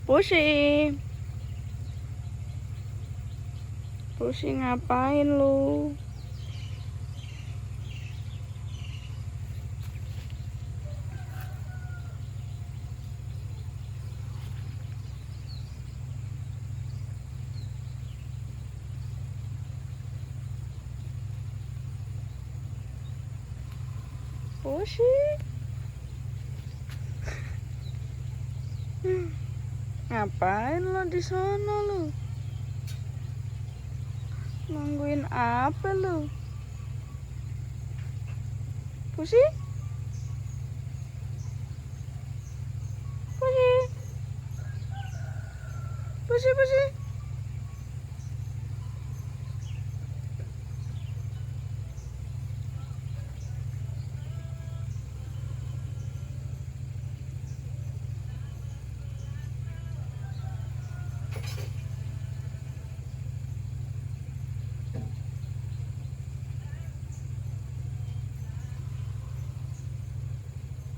Pusi, Pusi ngapain lu? Pusi, ngapain lo di sana lo? Nungguin apa lo? Pusi, Pusi, Pusi, Pusi.